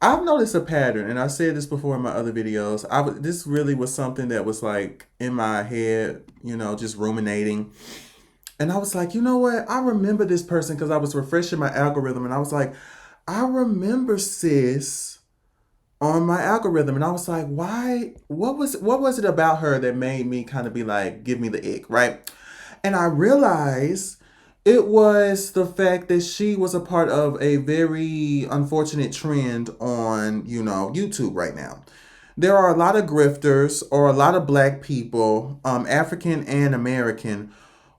I've noticed a pattern, and I said this before in my other videos. This really was something that was like in my head, just ruminating. And I was like, you know what? I remember this person because I was refreshing my algorithm, and I was like, I remember sis on my algorithm, and I was like, why? What was it about her that made me kind of be like, give me the ick, right? And I realized it was the fact that she was a part of a very unfortunate trend on, YouTube right now. There are a lot of grifters or a lot of black people, African and American,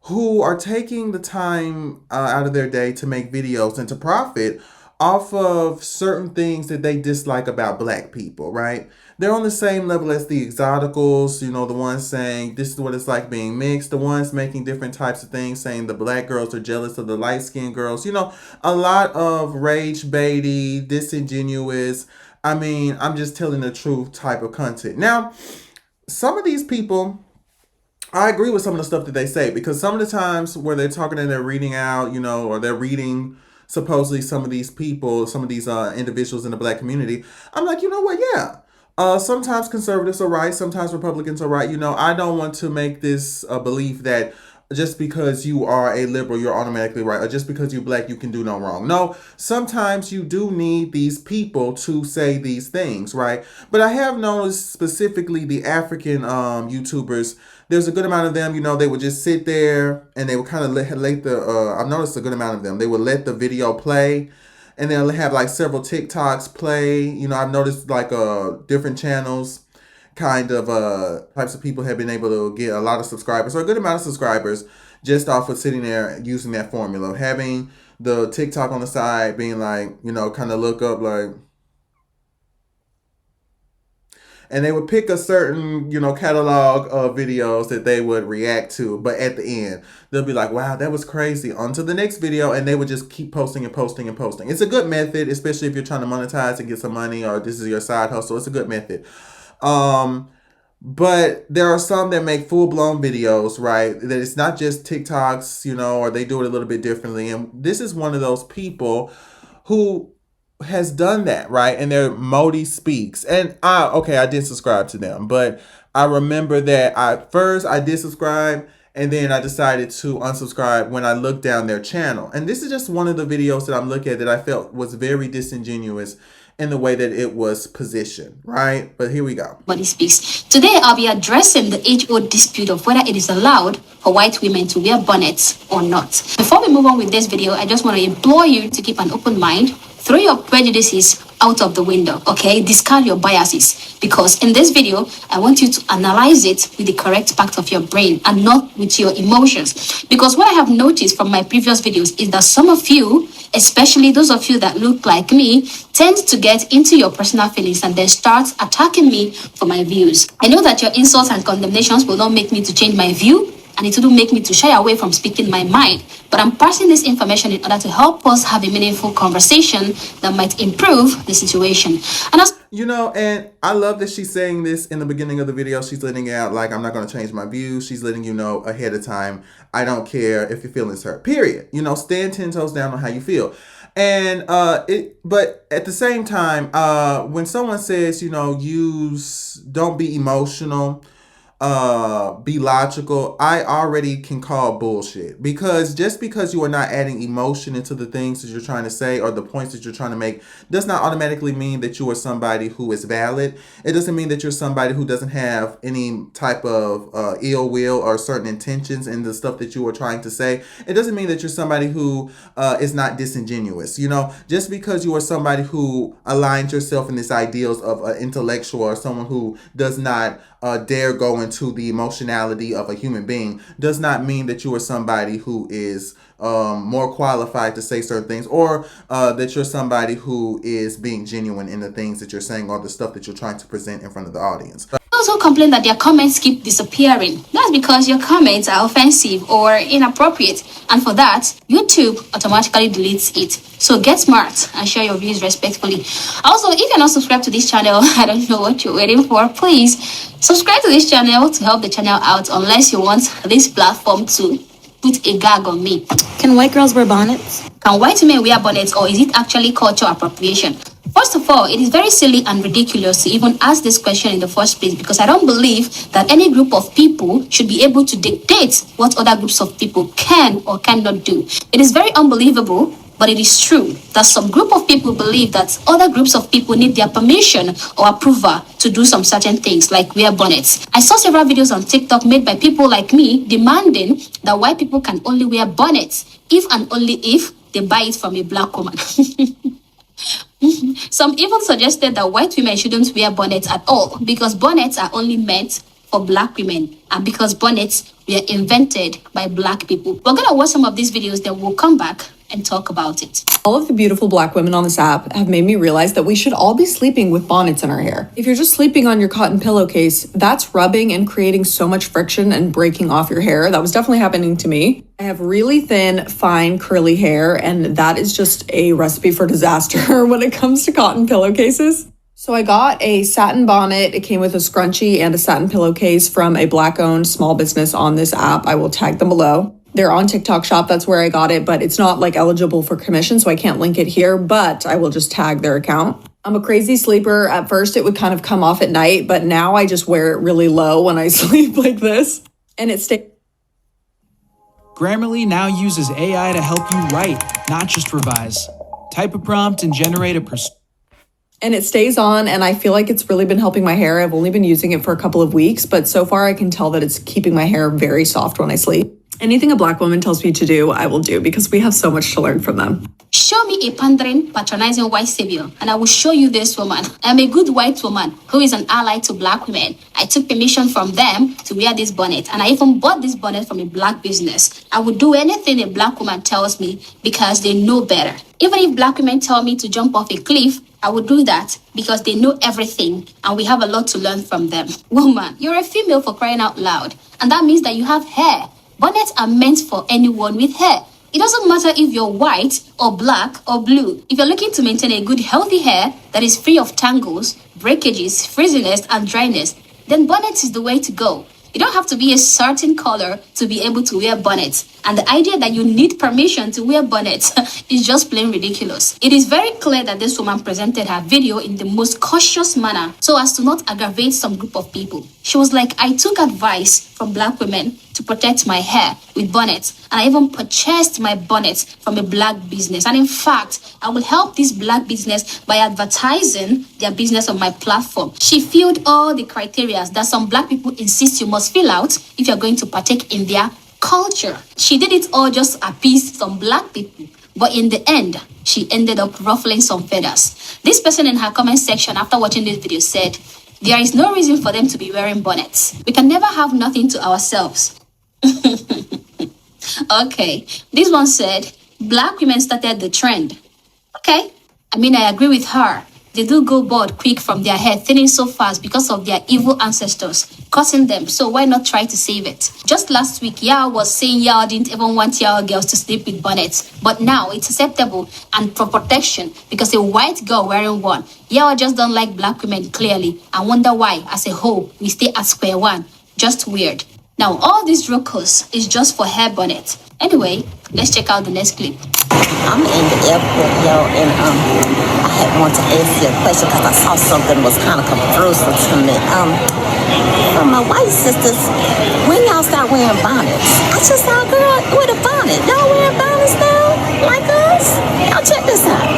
who are taking the time out of their day to make videos and to profit off of certain things that they dislike about black people, right? They're on the same level as the exoticals, the ones saying this is what it's like being mixed, the ones making different types of things, saying the black girls are jealous of the light skinned girls, a lot of rage baity, disingenuous. I mean, I'm just telling the truth type of content. Now, some of these people, I agree with some of the stuff that they say because some of the times where they're talking and they're reading out, or they're reading supposedly some of these people, some of these individuals in the black community, I'm like, you know what? Yeah. Sometimes conservatives are right, sometimes Republicans are right. I don't want to make this a belief that just because you are a liberal, you're automatically right, or just because you're black, you can do no wrong. No, sometimes you do need these people to say these things, right? But I have noticed specifically the African YouTubers. There's a good amount of them, they would just sit there and they would kind of let the. I've noticed a good amount of them. They would let the video play, and they'll have like several TikToks play. I've noticed like different channels kind of types of people have been able to get a lot of subscribers or a good amount of subscribers just off of sitting there using that formula, having the TikTok on the side, being like, kind of look up like, and they would pick a certain, catalog of videos that they would react to. But at the end, they'll be like, wow, that was crazy. On to the next video. And they would just keep posting and posting and posting. It's a good method, especially if you're trying to monetize and get some money or this is your side hustle. It's a good method. But there are some that make full blown videos, right? That it's not just TikToks, or they do it a little bit differently. And this is one of those people who has done that, right? And they're Modi Speaks. And I did subscribe to them, but I remember that I did subscribe and then I decided to unsubscribe when I looked down their channel. And this is just one of the videos that I'm looking at that I felt was very disingenuous in the way that it was positioned, right? But here we go. Body Speaks. Today, I'll be addressing the age-old dispute of whether it is allowed for white women to wear bonnets or not. Before we move on with this video, I just want to implore you to keep an open mind. Throw your prejudices out of the window, okay? Discard your biases, because in this video, I want you to analyze it with the correct part of your brain and not with your emotions. Because what I have noticed from my previous videos is that some of you, especially those of you that look like me, tend to get into your personal feelings and then start attacking me for my views. I know that your insults and condemnations will not make me to change my view, and it wouldn't make me to shy away from speaking my mind. But I'm passing this information in order to help us have a meaningful conversation that might improve the situation. And and I love that she's saying this in the beginning of the video. She's letting out, like, I'm not going to change my views. She's letting you know ahead of time, I don't care if your feelings hurt, period. Stand 10 toes down on how you feel. And but at the same time, when someone says, don't be emotional, be logical, I already can call bullshit, because just because you are not adding emotion into the things that you're trying to say or the points that you're trying to make does not automatically mean that you are somebody who is valid. It doesn't mean that you're somebody who doesn't have any type of ill will or certain intentions in the stuff that you are trying to say. It doesn't mean that you're somebody who is not disingenuous. Just because you are somebody who aligns yourself in this ideals of an intellectual or someone who does not dare go into the emotionality of a human being does not mean that you are somebody who is more qualified to say certain things, or that you're somebody who is being genuine in the things that you're saying or the stuff that you're trying to present in front of the audience. Those who complain that their comments keep disappearing, that's because your comments are offensive or inappropriate, and for that, YouTube automatically deletes it. So get smart and share your views respectfully. Also, if you're not subscribed to this channel, I don't know what you're waiting for. Please subscribe to this channel to help the channel out, unless you want this platform to put a gag on me. Can white girls wear bonnets? Can white men wear bonnets, or is it actually cultural appropriation? First of all, it is very silly and ridiculous to even ask this question in the first place because I don't believe that any group of people should be able to dictate what other groups of people can or cannot do. It is very unbelievable, but it is true that some group of people believe that other groups of people need their permission or approval to do some certain things like wear bonnets. I saw several videos on TikTok made by people like me demanding that white people can only wear bonnets if and only if they buy it from a black woman. Some even suggested that white women shouldn't wear bonnets at all because bonnets are only meant for black women and because bonnets were invented by black people. We're gonna watch some of these videos, then we'll come back and talk about it. All of the beautiful black women on this app have made me realize that we should all be sleeping with bonnets in our hair. If you're just sleeping on your cotton pillowcase, that's rubbing and creating so much friction and breaking off your hair. That was definitely happening to me. I have really thin, fine, curly hair, and that is just a recipe for disaster when it comes to cotton pillowcases. So I got a satin bonnet. It came with a scrunchie and a satin pillowcase from a black-owned small business on this app. I will tag them below. They're on TikTok Shop. That's where I got it, but it's not like eligible for commission, so I can't link it here, but I will just tag their account. I'm a crazy sleeper. At first, it would kind of come off at night, but now I just wear it really low when I sleep like this, and it stays. Grammarly now uses AI to help you write, not just revise. Type a prompt and generate a And it stays on, and I feel like it's really been helping my hair. I've only been using it for a couple of weeks, but so far I can tell that it's keeping my hair very soft when I sleep. Anything a black woman tells me to do, I will do because we have so much to learn from them. Show me a pandering, patronizing white savior, and I will show you this woman. I'm a good white woman who is an ally to black women. I took permission from them to wear this bonnet, and I even bought this bonnet from a black business. I would do anything a black woman tells me because they know better. Even if black women tell me to jump off a cliff, I would do that because they know everything and we have a lot to learn from them. Woman, you're a female for crying out loud, and that means that you have hair. Bonnets are meant for anyone with hair. It doesn't matter if you're white or black or blue. If you're looking to maintain a good healthy hair that is free of tangles, breakages, frizziness, and dryness, then bonnet is the way to go. You don't have to be a certain color to be able to wear bonnets. And the idea that you need permission to wear bonnets is just plain ridiculous. It is very clear that this woman presented her video in the most cautious manner so as to not aggravate some group of people. She was like, I took advice from black women to protect my hair with bonnets, and I even purchased my bonnets from a black business. And in fact, I will help this black business by advertising their business on my platform. She filled all the criteria that some black people insist you must fill out if you're going to partake in their culture. She did it all just to appease some black people, but in the end, she ended up ruffling some feathers. This person in her comment section after watching this video said, there is no reason for them to be wearing bonnets. We can never have nothing to ourselves. Okay, this one said, black women started the trend. Okay, I mean, I agree with her. They do go bald quick from their hair thinning so fast because of their evil ancestors causing them, so why not try to save it? Just last week, Yao was saying Yao didn't even want Yao girls to sleep with bonnets, but now it's acceptable and for protection because a white girl wearing one. Yao just don't like black women clearly and wonder why, as a whole, we stay at square one. Just weird. Now, all this ruckus is just for hair bonnet. Anyway, let's check out the next clip. I'm in the airport, y'all, and I had wanted to ask you a question because I saw something was kind of confusing to me. From my white sisters, when y'all start wearing bonnets? I just saw a girl with a bonnet. Y'all wearing bonnets now, like us? Y'all check this out.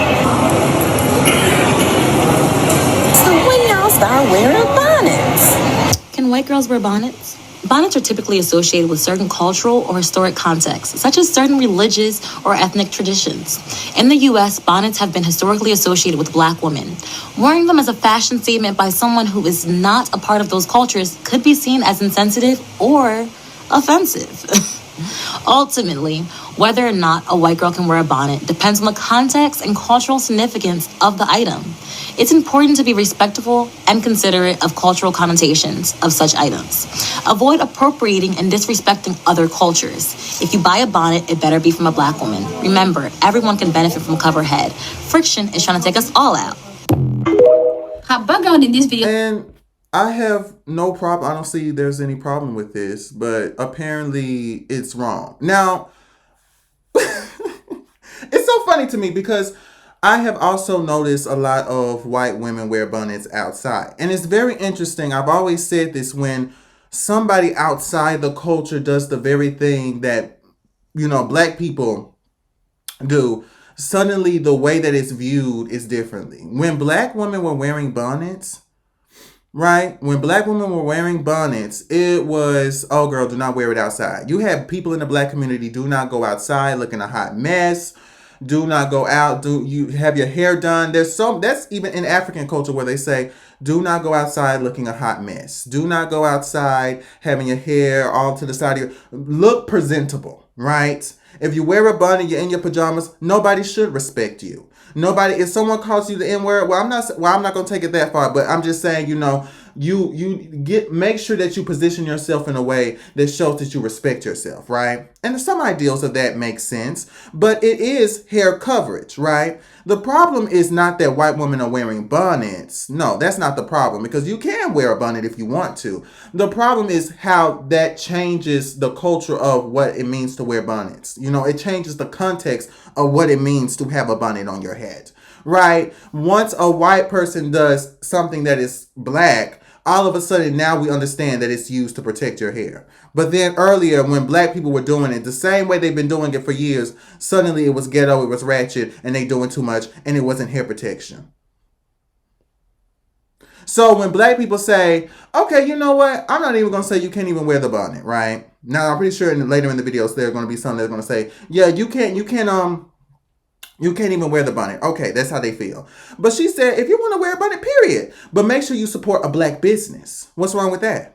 So when y'all start wearing bonnets? Can white girls wear bonnets? Bonnets are typically associated with certain cultural or historic contexts, such as certain religious or ethnic traditions. In the U.S., bonnets have been historically associated with black women. Wearing them as a fashion statement by someone who is not a part of those cultures could be seen as insensitive or offensive. Ultimately, whether or not a white girl can wear a bonnet depends on the context and cultural significance of the item. It's important to be respectful and considerate of cultural connotations of such items. Avoid appropriating and disrespecting other cultures. If you buy a bonnet, it better be from a black woman. Remember, everyone can benefit from a covered head. Friction is trying to take us all out. Her background in this video. And I have no problem. I don't see there's any problem with this, but apparently it's wrong. Now, it's so funny to me because I have also noticed a lot of white women wear bonnets outside. And it's very interesting. I've always said this: when somebody outside the culture does the very thing that, black people do, suddenly the way that it's viewed is differently. When black women were wearing bonnets, right? When black women were wearing bonnets, it was, oh girl, do not wear it outside. You had people in the black community, do not go outside looking a hot mess. Do not go out. Do you have your hair done? That's even in African culture where they say, do not go outside looking a hot mess. Do not go outside having your hair all to the side of your, look presentable, right? If you wear a bun and you're in your pajamas, nobody should respect you. Nobody, if someone calls you the N-word, I'm not gonna take it that far, but I'm just saying, make sure that you position yourself in a way that shows that you respect yourself, right? And some ideals of that make sense, but it is hair coverage, right? The problem is not that white women are wearing bonnets. No, that's not the problem, because you can wear a bonnet if you want to. The problem is how that changes the culture of what it means to wear bonnets. It changes the context of what it means to have a bonnet on your head, right? Once a white person does something that is black, all of a sudden now we understand that it's used to protect your hair. But then earlier, when black people were doing it the same way they've been doing it for years, suddenly it was ghetto, it was ratchet, and they doing too much, and it wasn't hair protection. So when black people say, okay, you know what? I'm not even going to say you can't even wear the bonnet, right? Now, I'm pretty sure later in the videos, there are going to be some that are going to say, yeah, you can't even wear the bonnet. Okay, that's how they feel. But she said, if you want to wear a bonnet, period. But make sure you support a black business. What's wrong with that?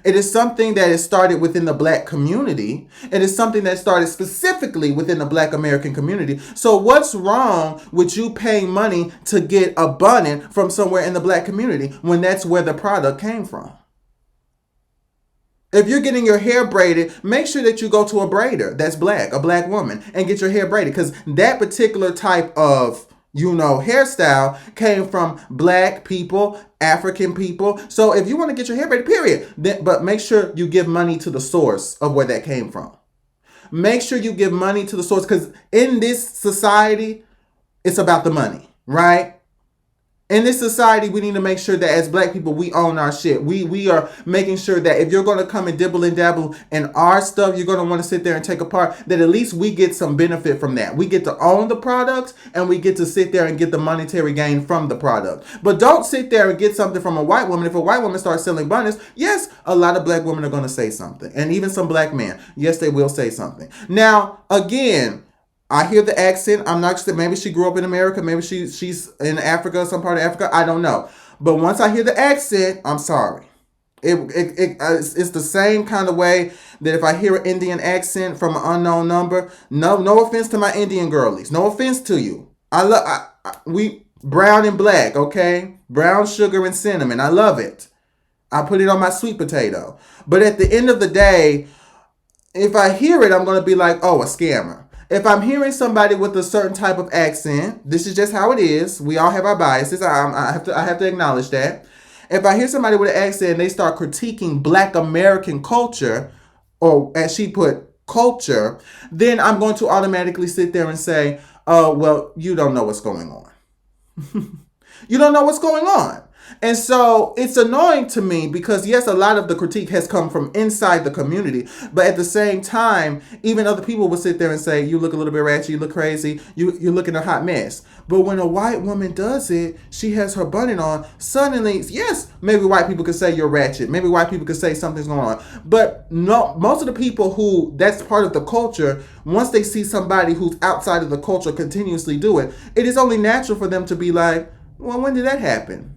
It is something that is started within the black community. It is something that started specifically within the black American community. So what's wrong with you paying money to get a bonnet from somewhere in the black community when that's where the product came from? If you're getting your hair braided, make sure that you go to a braider that's black, a black woman, and get your hair braided, because that particular type of hairstyle came from black people, African people. So if you want to get your hair braided, period. But make sure you give money to the source of where that came from. Make sure you give money to the source, because in this society, it's about the money, right? In this society, we need to make sure that as black people, we own our shit. We are making sure that if you're going to come and dibble and dabble in our stuff, you're going to want to sit there and take a part, that at least we get some benefit from that. We get to own the product, and we get to sit there and get the monetary gain from the product. But don't sit there and get something from a white woman. If a white woman starts selling bonnets, yes, a lot of black women are going to say something. And even some black men, yes, they will say something. Now, again, I hear the accent. I'm not sure. Maybe she grew up in America. Maybe she's in Africa, some part of Africa. I don't know. But once I hear the accent, I'm sorry. It's the same kind of way that if I hear an Indian accent from an unknown number. No offense to my Indian girlies. No offense to you. We brown and black, okay? Brown sugar and cinnamon. I love it. I put it on my sweet potato. But at the end of the day, if I hear it, I'm going to be like, oh, a scammer. If I'm hearing somebody with a certain type of accent, this is just how it is. We all have our biases. I have to acknowledge that. If I hear somebody with an accent and they start critiquing black American culture, or as she put, culture, then I'm going to automatically sit there and say, oh, well, you don't know what's going on. You don't know what's going on. And so it's annoying to me because, yes, a lot of the critique has come from inside the community. But at the same time, even other people will sit there and say, you look a little bit ratchet, you look crazy, you're looking a hot mess. But when a white woman does it, she has her bonnet on. Suddenly, yes, maybe white people could say you're ratchet. Maybe white people could say something's going on. But no, most of the people who that's part of the culture, once they see somebody who's outside of the culture continuously do it, it is only natural for them to be like, well, when did that happen?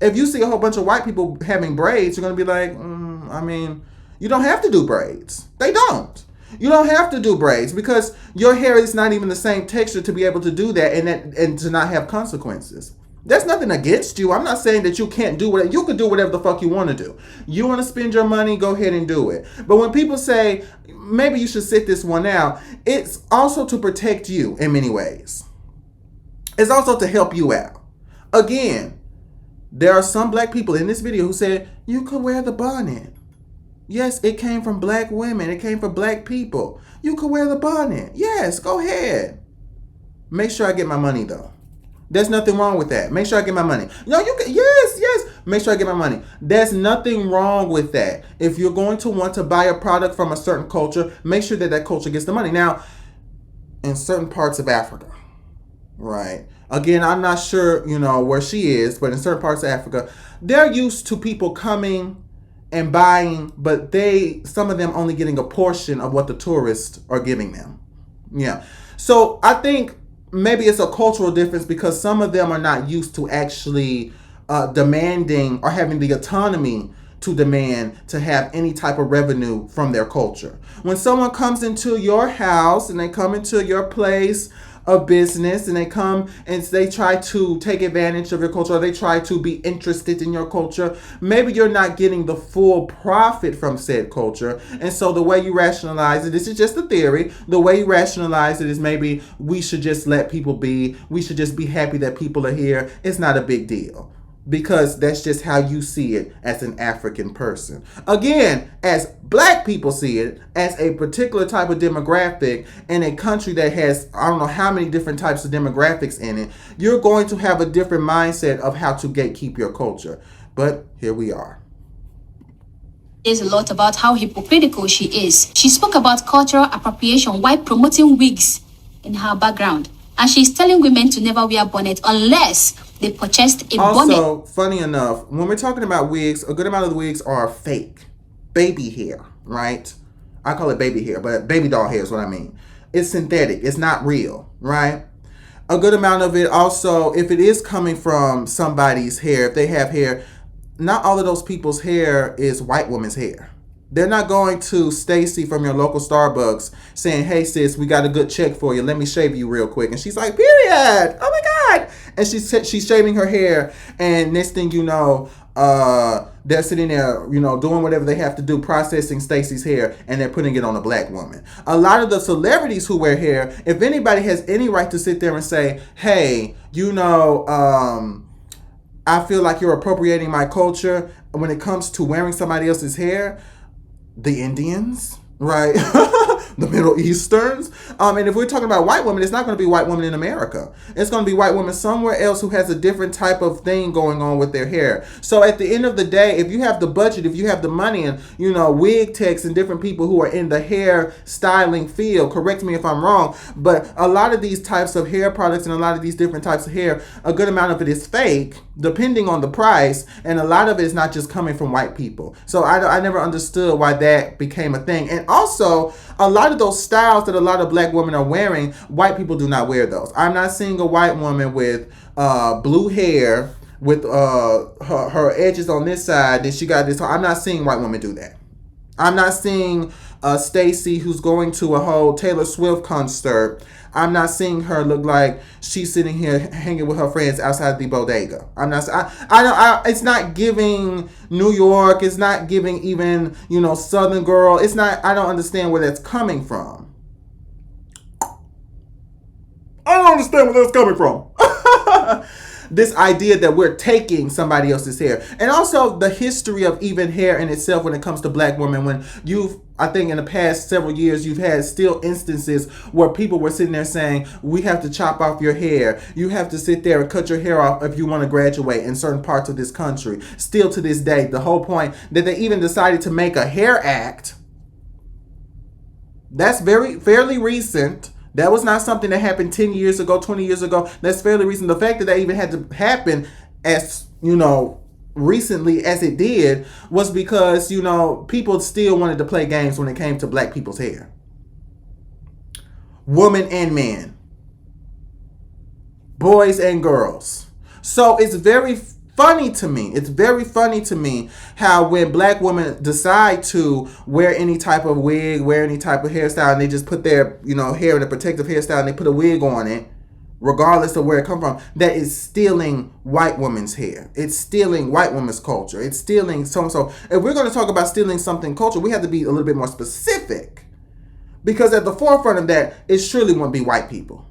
If you see a whole bunch of white people having braids, you're going to be like, you don't have to do braids. They don't. You don't have to do braids because your hair is not even the same texture to be able to do that and to not have consequences. That's nothing against you. I'm not saying that you can't do whatever. You can do whatever the fuck you want to do. You want to spend your money, go ahead and do it. But when people say, maybe you should sit this one out, it's also to protect you in many ways. It's also to help you out. Again, there are some black people in this video who said, you could wear the bonnet. Yes, it came from black women. It came from black people. You could wear the bonnet. Yes, go ahead. Make sure I get my money though. There's nothing wrong with that. Make sure I get my money. No, you can, yes. Make sure I get my money. There's nothing wrong with that. If you're going to want to buy a product from a certain culture, make sure that that culture gets the money. Now, in certain parts of Africa, right? Again, I'm not sure, where she is, but in certain parts of Africa, they're used to people coming and buying, but some of them only getting a portion of what the tourists are giving them. Yeah. So I think maybe it's a cultural difference because some of them are not used to actually demanding or having the autonomy to demand to have any type of revenue from their culture. When someone comes into your house and they come into your place of business and they come and they try to take advantage of your culture or they try to be interested in your culture, maybe you're not getting the full profit from said culture. And so the way you rationalize it, this is just a theory, the way you rationalize it is maybe we should just let people be, we should just be happy that people are here. It's not a big deal. Because that's just how you see it as an African person. Again, as black people see it, as a particular type of demographic in a country that has, I don't know how many different types of demographics in it, you're going to have a different mindset of how to gatekeep your culture. But here we are. There's a lot about how hypocritical she is. She spoke about cultural appropriation while promoting wigs in her background. And she's telling women to never wear bonnet unless they purchased a bonnet. Also, funny enough, when we're talking about wigs, a good amount of the wigs are fake. Baby hair, right? I call it baby hair, but baby doll hair is what I mean. It's synthetic. It's not real, right? A good amount of it also, if it is coming from somebody's hair, if they have hair, not all of those people's hair is white woman's hair. They're not going to Stacy from your local Starbucks saying, hey, sis, we got a good check for you. Let me shave you real quick. And she's like, period. Oh, my God. And she's shaving her hair. And next thing you know, they're sitting there, doing whatever they have to do, processing Stacy's hair, and they're putting it on a black woman. A lot of the celebrities who wear hair, if anybody has any right to sit there and say, hey, I feel like you're appropriating my culture when it comes to wearing somebody else's hair, the Indians, right? The Middle Easterns. And if we're talking about white women, it's not going to be white women in America. It's going to be white women somewhere else who has a different type of thing going on with their hair. So at the end of the day, if you have the budget, if you have the money and, wig techs and different people who are in the hair styling field, correct me if I'm wrong, but a lot of these types of hair products and a lot of these different types of hair, a good amount of it is fake, depending on the price, and a lot of it is not just coming from white people. So I never understood why that became a thing. And also, a lot of those styles that a lot of black women are wearing, white people do not wear those. I'm not seeing a white woman with blue hair with her edges on this side, then she got this. I'm not seeing white women do that. I'm not seeing Stacy who's going to a whole Taylor Swift concert. I'm not seeing her look like she's sitting here hanging with her friends outside the bodega. It's not giving New York. It's not giving even, Southern girl. It's not, I don't understand where that's coming from. I don't understand where that's coming from. This idea that we're taking somebody else's hair. And also the history of even hair in itself when it comes to black women. When I think in the past several years, you've had still instances where people were sitting there saying, we have to chop off your hair. You have to sit there and cut your hair off if you want to graduate in certain parts of this country. Still to this day, the whole point that they even decided to make a hair act. That's fairly recent. That was not something that happened 10 years ago, 20 years ago. That's fairly recent. The fact that that even had to happen as, recently as it did was because, people still wanted to play games when it came to black people's hair. Women and men. Boys and girls. So it's very funny to me. It's very funny to me how when black women decide to wear any type of wig, wear any type of hairstyle, and they just put their, hair in a protective hairstyle and they put a wig on it, regardless of where it comes from, that is stealing white women's hair. It's stealing white women's culture. It's stealing so-and-so. If we're going to talk about stealing something culture, we have to be a little bit more specific. Because at the forefront of that, it surely won't be white people.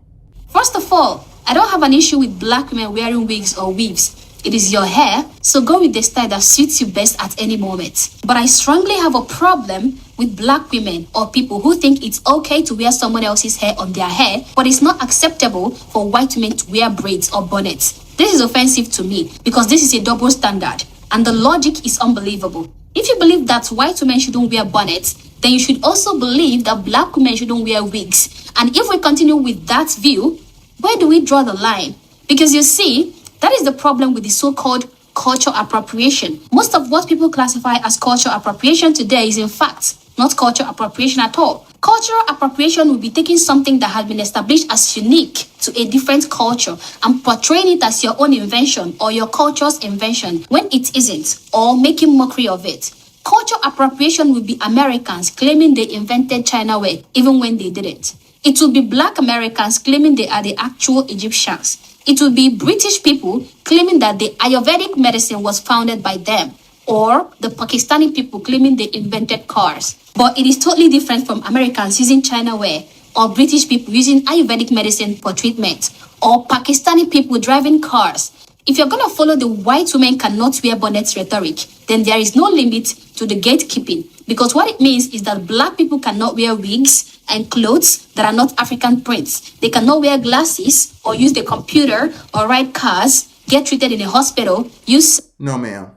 First of all, I don't have an issue with black women wearing wigs or weaves. It is your hair, so go with the style that suits you best at any moment. But I strongly have a problem with black women or people who think it's okay to wear someone else's hair on their hair, but it's not acceptable for white women to wear braids or bonnets. This is offensive to me because this is a double standard, and the logic is unbelievable. If you believe that white women shouldn't wear bonnets, then you should also believe that black women shouldn't wear wigs. And if we continue with that view, where do we draw the line? Because you see, that is the problem with the so-called culture appropriation. Most of what people classify as culture appropriation today is in fact not culture appropriation at all. Cultural appropriation will be taking something that has been established as unique to a different culture and portraying it as your own invention or your culture's invention when it isn't, or making mockery of it. Culture appropriation will be Americans claiming they invented China wear even when they didn't. It will be black Americans claiming they are the actual Egyptians. It will be British people claiming that the Ayurvedic medicine was founded by them, or the Pakistani people claiming they invented cars. But it is totally different from Americans using China wear, or British people using Ayurvedic medicine for treatment, or Pakistani people driving cars. If you're gonna follow the white women cannot wear bonnets rhetoric, then there is no limit to the gatekeeping. Because what it means is that black people cannot wear wigs and clothes that are not African prints. They cannot wear glasses or use the computer or ride cars, get treated in a hospital, use... No, ma'am.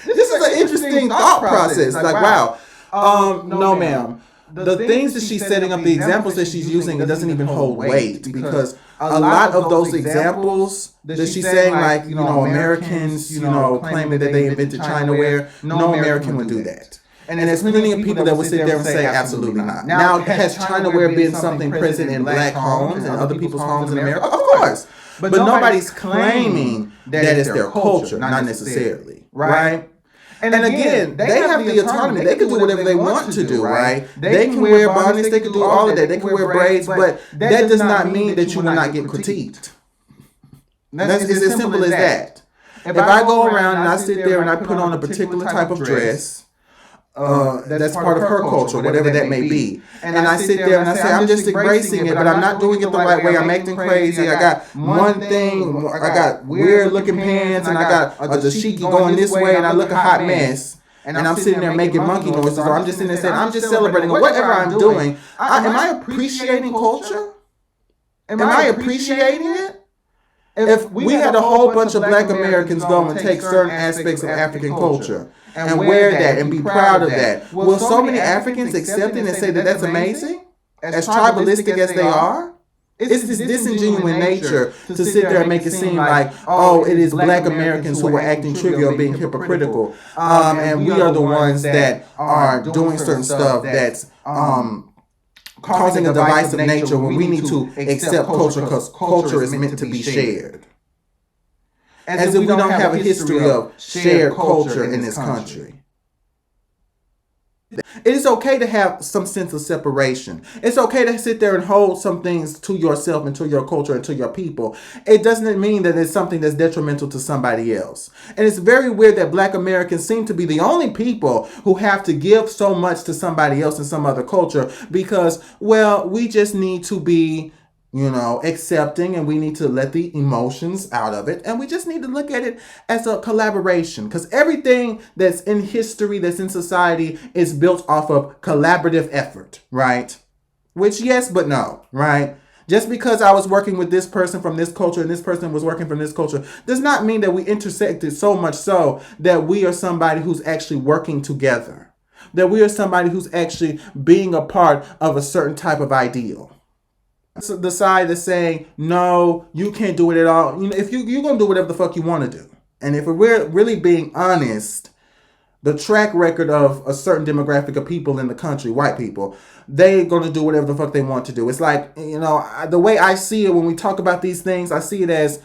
This is an interesting thought process. Like, wow. No, ma'am. The things that she's setting up, the examples that she's using, it doesn't even hold weight, because a lot of those examples that she's saying, like, Americans, claiming that they invented China wear, no American would do that. And there's plenty of people that would sit there and say, absolutely not. Now, has China wear been something present in black homes and other people's homes in America? Of course. But nobody's claiming that it's their culture, not necessarily, right? And again, they have the autonomy. They can do whatever they want to do, right? They can wear bonnets. They can do all of that. They can wear braids. But that does not mean that you will not get critiqued. It's as simple as that. If I go around and I sit there and I put on a particular type of dress, that's part of her culture, whatever that may be. And I sit there and I say, I'm just embracing it, but I'm not doing it the right way. I'm acting crazy. I got one thing, I got weird looking pants, and I got a dashiki going this way, and I look a hot mess. And I'm sitting there making monkey noises, or I'm just sitting there saying, I'm just celebrating, or whatever I'm doing. Am I appreciating culture? Am I appreciating it? If we had a whole bunch of black Americans go and take certain aspects of African culture and wear that and be proud of that, will so many Africans accept it and say that that's amazing? As tribalistic as they are? It's this disingenuous nature to sit there and make it seem like, oh, it is black Americans who are acting trivial, being hypocritical, and we are the ones that are doing certain stuff that's causing a divisive nature when we need to accept culture because culture is meant to be shared. As if we don't have a history of shared culture in this country. It is okay to have some sense of separation. It's okay to sit there and hold some things to yourself and to your culture and to your people. It doesn't mean that it's something that's detrimental to somebody else. And it's very weird that black Americans seem to be the only people who have to give so much to somebody else in some other culture because, well, we just need to be, accepting, and we need to let the emotions out of it. And we just need to look at it as a collaboration, because everything that's in history, that's in society, is built off of collaborative effort, right? Which, yes, but no, right? Just because I was working with this person from this culture and this person was working from this culture does not mean that we intersected so much so that we are somebody who's actually working together, that we are somebody who's actually being a part of a certain type of ideal. So the side that's saying, no, you can't do it at all. If you're going to do whatever the fuck you want to do. And if we're really being honest, the track record of a certain demographic of people in the country, white people, they're going to do whatever the fuck they want to do. It's like, the way I see it when we talk about these things, I see it as,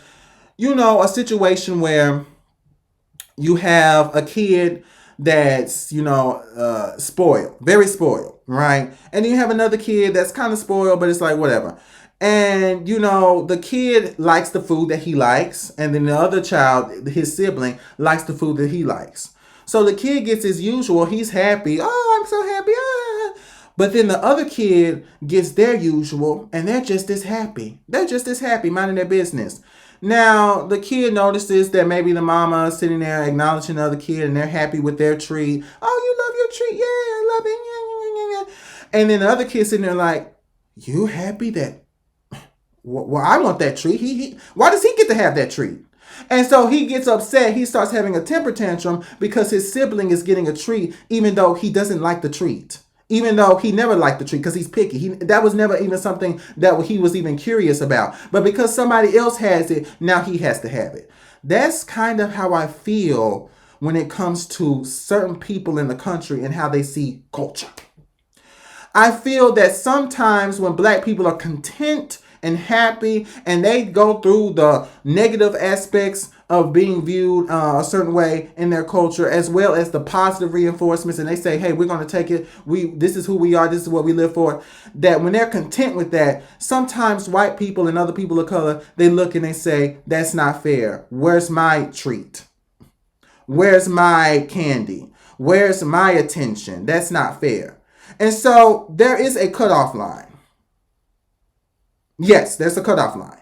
a situation where you have a kid that's, spoiled, very spoiled, right? And then you have another kid that's kind of spoiled, but it's like, whatever. And, the kid likes the food that he likes. And then the other child, his sibling, likes the food that he likes. So the kid gets his usual. He's happy. Oh, I'm so happy. Ah. But then the other kid gets their usual, and they're just as happy. They're just as happy, minding their business. Now, the kid notices that maybe the mama is sitting there acknowledging the other kid and they're happy with their treat. Oh, you love your treat. Yeah, I love it. Yeah, yeah, yeah, yeah. And then the other kid sitting there like, you happy that, well, I want that treat. Why does he get to have that treat? And so he gets upset. He starts having a temper tantrum because his sibling is getting a treat, even though he doesn't like the treat. Even though he never liked the treat because he's picky. That was never even something that he was even curious about. But because somebody else has it, now he has to have it. That's kind of how I feel when it comes to certain people in the country and how they see culture. I feel that sometimes when black people are content and happy and they go through the negative aspects of being viewed a certain way in their culture, as well as the positive reinforcements, and they say, hey, we're going to take it, this is who we are, this is what we live for, that when they're content with that, sometimes white people and other people of color, they look and they say, that's not fair. Where's my treat? Where's my candy? Where's my attention? That's not fair. And so there is a cutoff line. Yes, there's a cutoff line.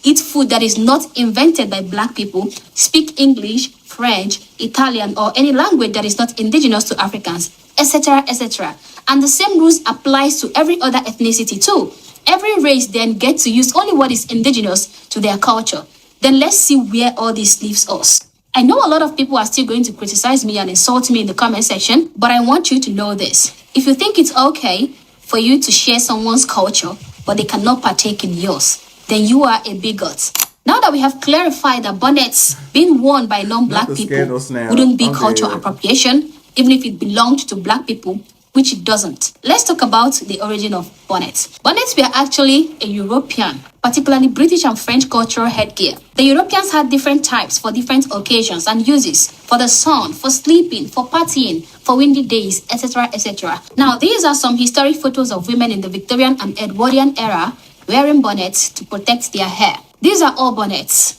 Eat food that is not invented by black people, speak English, French, Italian, or any language that is not indigenous to Africans, etc., etc. And the same rules applies to every other ethnicity too. Every race then gets to use only what is indigenous to their culture. Then let's see where all this leaves us. I know a lot of people are still going to criticize me and insult me in the comment section, but I want you to know this. If you think it's okay for you to share someone's culture, but they cannot partake in yours, then you are a bigot. Now that we have clarified that bonnets being worn by non-black people wouldn't be cultural appropriation, even if it belonged to black people, which it doesn't. Let's talk about the origin of bonnets. Bonnets were actually a European, particularly British and French cultural headgear. The Europeans had different types for different occasions and uses: for the sun, for sleeping, for partying, for windy days, etc., etc. Now, these are some historic photos of women in the Victorian and Edwardian era wearing bonnets to protect their hair. These are all bonnets.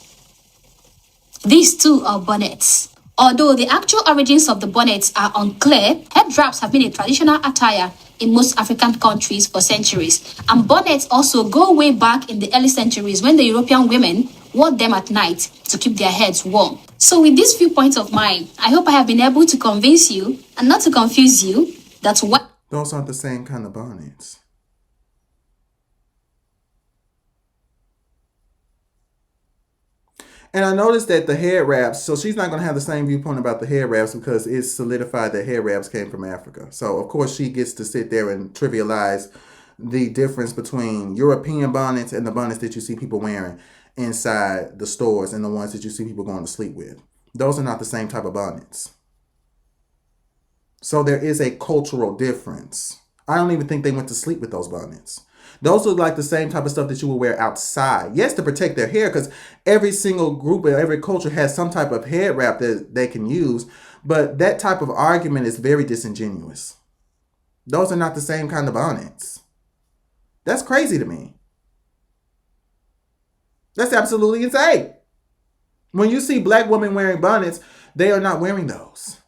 These too are bonnets. Although the actual origins of the bonnets are unclear, head wraps have been a traditional attire in most African countries for centuries. And bonnets also go way back in the early centuries when the European women wore them at night to keep their heads warm. So with these few points of mine, I hope I have been able to convince you and not to confuse you that what those aren't the same kind of bonnets. And I noticed that the head wraps, so she's not going to have the same viewpoint about the head wraps because it's solidified that head wraps came from Africa. So, of course, she gets to sit there and trivialize the difference between European bonnets and the bonnets that you see people wearing inside the stores and the ones that you see people going to sleep with. Those are not the same type of bonnets. So there is a cultural difference. I don't even think they went to sleep with those bonnets. Those look like the same type of stuff that you would wear outside. Yes, to protect their hair, because every single group or every culture has some type of head wrap that they can use. But that type of argument is very disingenuous. Those are not the same kind of bonnets. That's crazy to me. That's absolutely insane. When you see black women wearing bonnets, they are not wearing those.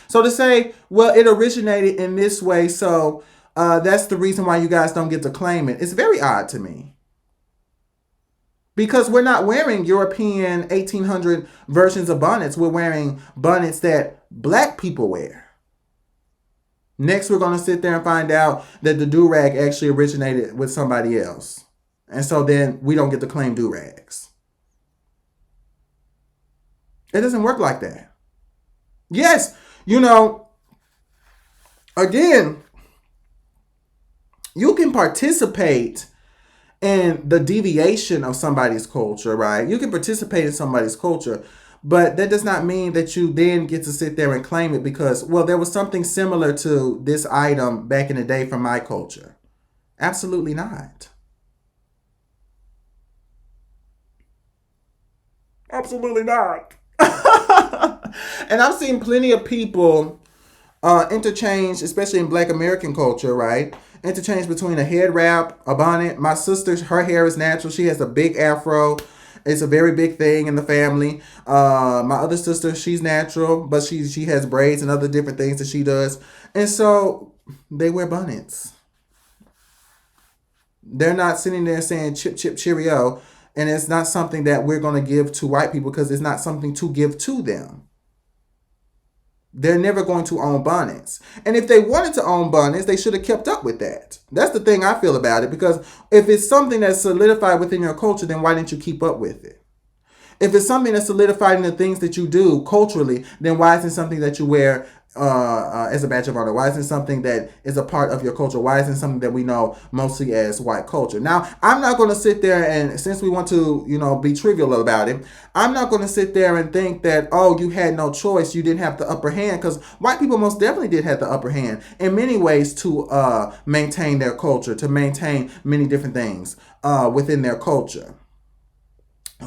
So to say, well, it originated in this way, so that's the reason why you guys don't get to claim it. It's very odd to me. Because we're not wearing European 1800 versions of bonnets. We're wearing bonnets that black people wear. Next, we're going to sit there and find out that the do-rag actually originated with somebody else. And so then we don't get to claim do-rags. It doesn't work like that. Yes, again, you can participate in the deviation of somebody's culture, right? You can participate in somebody's culture, but that does not mean that you then get to sit there and claim it because, well, there was something similar to this item back in the day from my culture. Absolutely not. Absolutely not. And I've seen plenty of people interchange, especially in Black American culture, right? Interchange between a head wrap, a bonnet. My sister, her hair is natural. She has a big afro. It's a very big thing in the family. My other sister, she's natural, but she has braids and other different things that she does. And so they wear bonnets. They're not sitting there saying chip, chip, cheerio. And it's not something that we're going to give to white people because it's not something to give to them. They're never going to own bonnets. And if they wanted to own bonnets, they should have kept up with that. That's the thing I feel about it. Because if it's something that's solidified within your culture, then why didn't you keep up with it? If it's something that's solidified in the things that you do culturally, then why isn't something that you wear as a badge of honor? Why isn't something that is a part of your culture? Why isn't something that we know mostly as white culture? Now, I'm not going to sit there and, since we want to, be trivial about it, I'm not going to sit there and think that, oh, you had no choice, you didn't have the upper hand, because white people most definitely did have the upper hand in many ways to maintain their culture, to maintain many different things within their culture.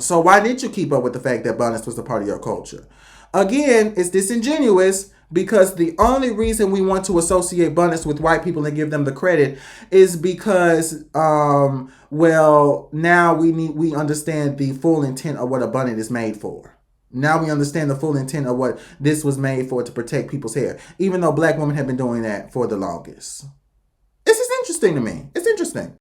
So why didn't you keep up with the fact that bonnets was a part of your culture? Again, it's disingenuous because the only reason we want to associate bonnets with white people and give them the credit is because, now we understand the full intent of what a bonnet is made for. Now we understand the full intent of what this was made for, to protect people's hair, even though black women have been doing that for the longest. This is interesting to me. It's interesting.